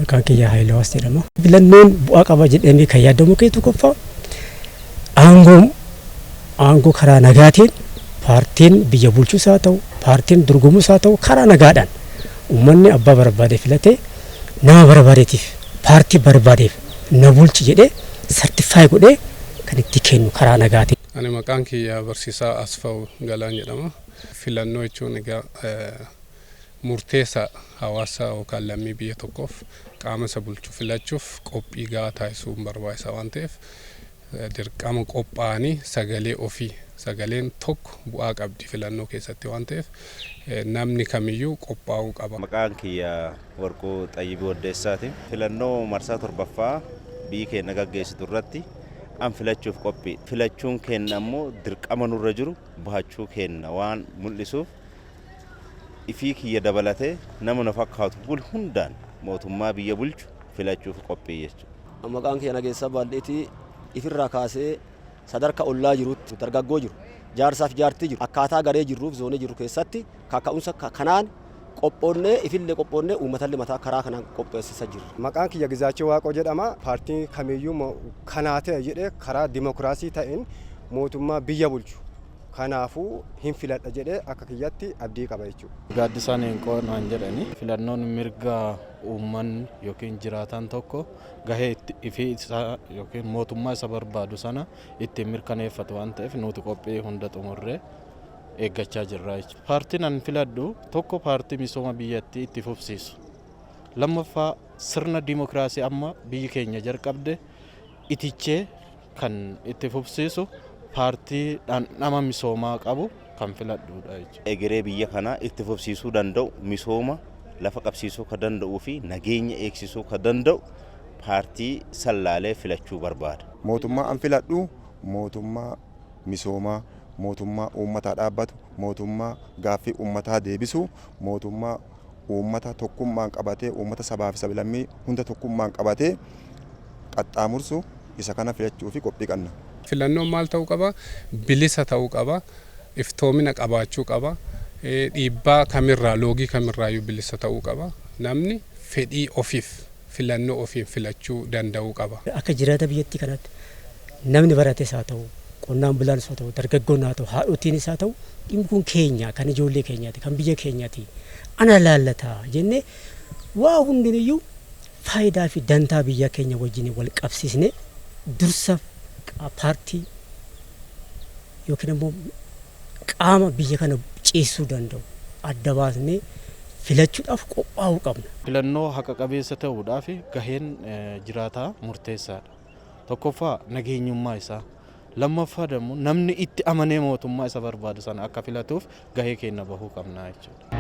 Maqaan kiyya Haayilawaas jedhama. Filannoon bu'aa qaba jedhamee kan yaadamu keessatti qofa aangoo karaa nagaatiin paartiin biyya bulchuus haa ta'u paartiin dorgomuus haa ta'u karaa nagaadhaan uummanni abbaa barbaade filatee nama barbaadeetiif paartii barbaadeef na bulchi jedhee sartifaayi godhee kan itti kennu karaa nagaatiin. Ani maqaan kiyya Barsiisaa Asfaw Galaan jedhama. Filannoo jechuun egaa murteessa hawaasa yookaan lammii biyya tokkoof qaama isa bulchu filachuuf qophii gahaa taasisuun barbaachisaa waan ta'eef dirqama qophaa'anii sagalee ofii sagaleen tokko bu'aa qabdi filannoo keessatti waan ta'eef namni kamiyyuu qophaa'uu qaba. Maqaan kiyya Warquu Xayyibii Waddeessaati. Filannoo marsaa torbaffaa biyyi keenya gaggeessitu irratti an filachuuf qophii. Filachuun keenya ammoo dirqama nurra jiru bahachuu keenya waan mul'isuuf ifii kiyya dabalatee nama na fakkaatu bul hundaan mootummaa biyya bulchu filachuuf qophii jechuudha. Maqaan kiyya Nageessaa Baalleetii ifirraa kaasee sadarkaa ollaa jirutti dargaggoo jiru jaarsaaf jaartii jiru akkaataa garee jirruuf zoonii jiru keessatti kaka'umsa kanaan qophoonnee ifillee qophoonnee uummatallee mataa karaa kanaan qopheessisaa jirra. Maqaan kiyya Gizaachoo Waaqoo jedhama. Paartiin kamiyyuu kanaa ta'e jedhee karaa dimokiraasii ta'een mootummaa biyya bulchu kanaafuu hin filadha jedhee akka kiyyatti abdii qaba jechuudha. Gaaddisaan Hinqoonaan jedhani filannoon mirga uummanni yookiin jiraataan tokko gahee ifii isaa yookiin mootummaa isa barbaadu sana ittiin mirkaneeffatu waan ta'eef nuti qophii hunda xumurree eeggachaa jirra jechuudha. Paartiin an filadhu tokko paartii misooma biyyattii itti fufsiisu. Lammaffaa sirna dimokiraasii amma biyyi keenya jalqabde itichee kan itti fufsiisu paartii nama misoomaa qabu kan filadhuudha jechuudha. Egeree biyya kanaa itti fufsiisuu danda'u misooma lafa qabsiisuu kan danda'uu fi nageenya eegsisuu kan danda'u paartii sallaalee filachuu barbaada. Mootummaa an filadhu mootummaa misoomaa, mootummaa uummataa dhaabbatu, mootummaa gaaffii uummataa deebisu, mootummaa uummata tokkummaan qabatee uummata sabaa fi sablammii hunda tokkummaan qabatee qaxxaamursu isa kana filachuu fi qophii qabna. Filannoon maal ta'uu qaba? Bilisa ta'uu qaba, iftoomina qabaachuu qaba, dhiibbaa kamirraa loogii kamirraayyuu bilisa ta'uu qaba. Namni fedhii ofiif filannoo ofiin filachuu danda'uu qaba. Akka jiraata biyyattii kanatti namni barates haa ta'u qonnaan bulaanis haa ta'u dargaggoon haa ta'u haadhotiinis haa ta'u dhimmi kun keenya kan ijoollee keenyaati kan biyya keenyaati ana laallataa jennee waa hundinuyyuu faayidaa fi dantaa biyya keenya wajjin wal qabsiisne dursa paartii yookiin immoo qaama biyya kana ceesisuu danda'u adda baasnee filachuudhaaf qophaa'uu qabna. Filannoo haqa qabeessa ta'uudhaaf gaheen jiraataa murteessaadha. Tokkoffaa nageenyummaa isaa, lammaffaa immoo namni itti amanee mootummaa isa barbaadu sana akka filatuuf gahee keenya bahuu qabna jechuudha.